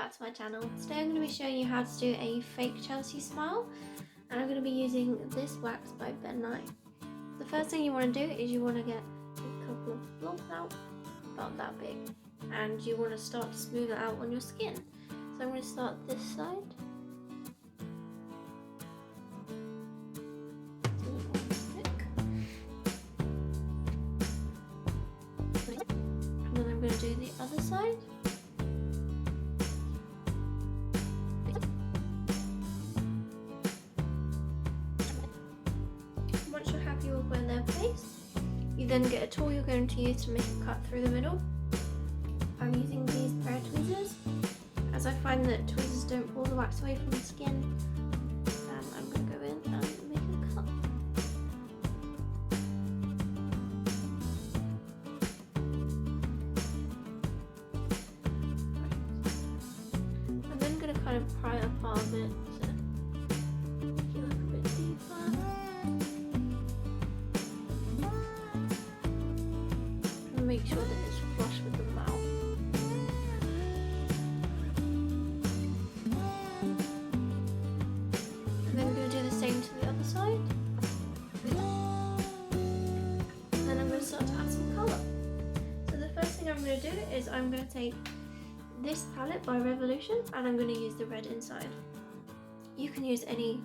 back to my channel. Today I'm going to be showing you how to do a fake Chelsea smile, and I'm going to be using this wax by Ben Nye. The first thing you want to do is you want to get a couple of blobs out, about that big, and you want to start to smooth it out on your skin. So I'm going to start this side. And then I'm going to do the other side. Once you're happy with where they're placed, you then get a tool you're going to use to make a cut through the middle. I'm using these pair of tweezers, as I find that tweezers don't pull the wax away from the skin, and I'm going to go in and make a cut. I'm then going to kind of pry apart a bit to make it look a bit deeper. And make sure that it's flush with the mouth. And then I'm going to do the same to the other side. And then I'm going to start to add some colour. So the first thing I'm going to do is I'm going to take this palette by Revolution and I'm going to use the red inside. You can use any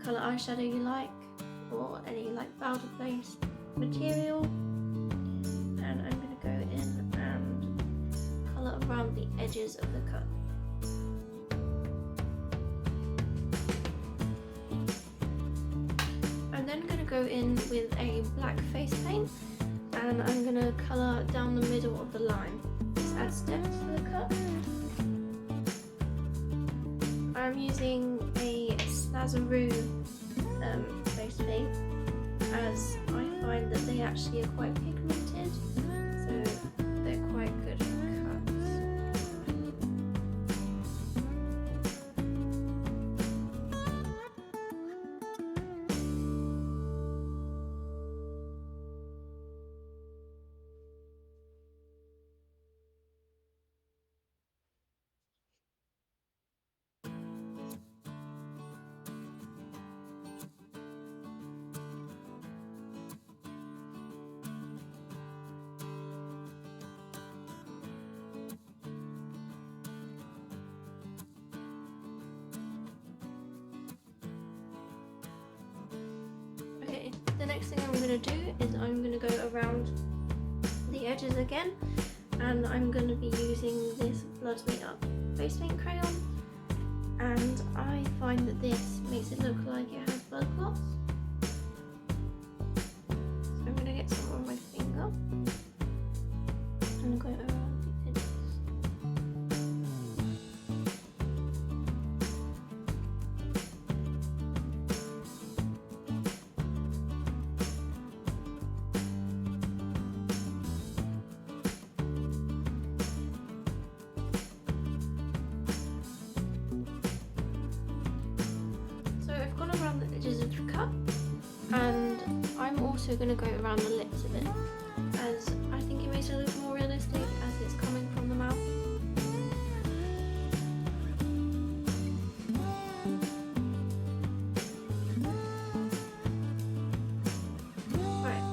colour eyeshadow you like, or any like powder based material. And I'm going to go in and colour around the edges of the cut. I'm then going to go in with a black face paint and I'm going to colour down the middle of the line. This adds depth to the cut. I'm using a Snazaroo face paint, as I find that they actually are quite pigmented, so they're quite good for cuts. The next thing I'm going to do is I'm going to go around the edges again, and I'm going to be using this Blood Me Up face paint crayon, and I find that this makes it look like it has blood clots. So I'm going to get some on my finger and go around the edges. Around the edges of the cup, and I'm also going to go around the lips of it, as I think it makes it look more realistic as it's coming from the mouth. Right,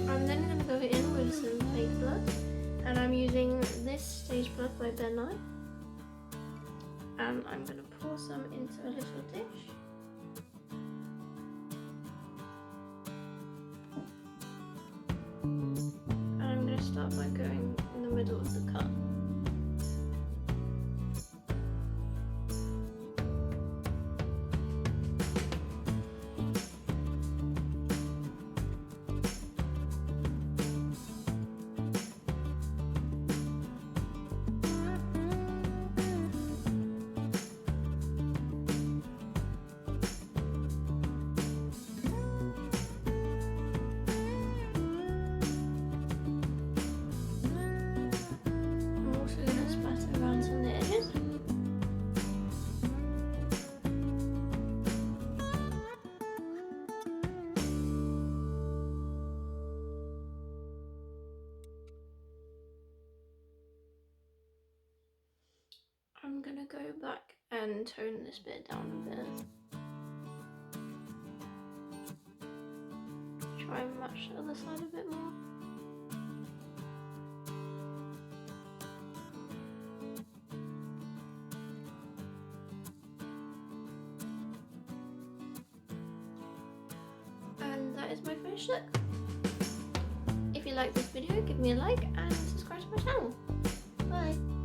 I'm then going to go in with some fake blood, and I'm using this Stage Blood by Ben Nye, and I'm going to pour some into a little dish. And I'm going to start by going in the middle of the cut. I'm gonna go back and tone this bit down a bit. Try and match the other side a bit more. And that is my finished look. If you like this video, give me a like and subscribe to my channel. Bye!